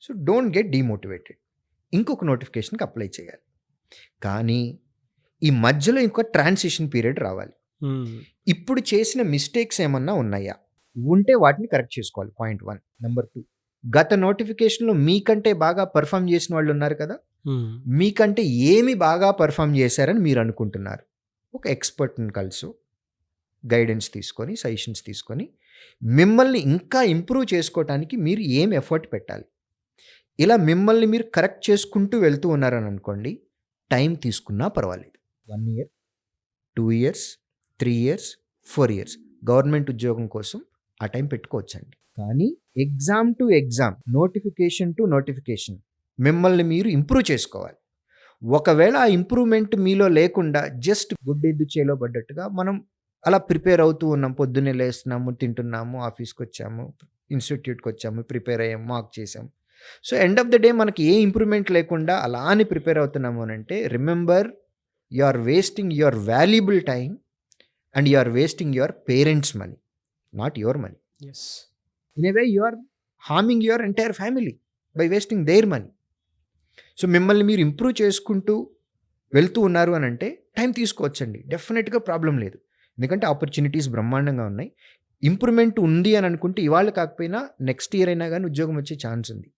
So don't get demotivated. ఇంకొక నోటిఫికేషన్కి apply చేయాలి. కానీ ఈ మధ్యలో ఇంకో ట్రాన్సిషన్ పీరియడ్ రావాలి. ఇప్పుడు చేసిన మిస్టేక్స్ ఏమన్నా ఉన్నాయా? ఉంటే వాటిని కరెక్ట్ చేసుకోవాలి. పాయింట్ 1. నెంబర్ 2, గత నోటిఫికేషన్లో మీకంటే బాగా పర్ఫామ్ చేసిన వాళ్ళు ఉన్నారు కదా, మీకంటే ఏమి బాగా పర్ఫామ్ చేశారని మీరు అనుకుంటున్నారు. ఒక ఎక్స్పర్ట్ని కలుసు, గైడెన్స్ తీసుకొని, సజెషన్స్ తీసుకొని, మిమ్మల్ని ఇంకా ఇంప్రూవ్ చేసుకోవటానికి మీరు ఏం ఎఫర్ట్ పెట్టాలి. ఇలా మిమ్మల్ని మీరు కరెక్ట్ చేసుకుంటూ వెళ్తూ ఉన్నారని అనుకోండి, టైం తీసుకున్నా పర్వాలేదు. 1 year, 2 years, 3 years, 4 years government ఉద్యోగం కోసం ఆ టైం పెట్టుకోవచ్చండి. కానీ exam to exam, notification to notification మిమ్మల్ని మీరు ఇంప్రూవ్ చేసుకోవాలి. ఒకవేళ ఆ ఇంప్రూవ్మెంట్ మీలో లేకుండా జస్ట్ గుడ్డెద్దు చేలో పడ్డట్టుగా మనం అలా ప్రిపేర్ అవుతూ ఉన్నాం. పొద్దున్నే లేస్తున్నాము, తింటున్నాము, ఆఫీస్కి వచ్చాము, ఇన్స్టిట్యూట్కి వచ్చాము, ప్రిపేర్ అయ్యాము, మార్క్ చేసాము. So end of the day మనకి ఏ ఇంప్రూవ్మెంట్ లేకుండా అలా అని ప్రిపేర్ అవుతున్నాము అని అంటే, remember, you are wasting your valuable time and you are wasting your parents money, not your money. In a way you are harming your entire family by wasting their money. So మిమ్మల్ని మీరు improve చేసుకుంటూ వెళ్తూ ఉన్నారు అని అంటే time తీసుకోవచ్చండి, డెఫినెట్గా problem లేదు. ఎందుకంటే ఆపర్చునిటీస్ బ్రహ్మాండంగా ఉన్నాయి. ఇంప్రూవ్మెంట్ ఉంది అని అనుకుంటే ఇవాళ కాకపోయినా నెక్స్ట్ ఇయర్ అయినా కానీ ఉద్యోగం వచ్చే ఛాన్స్ ఉంది.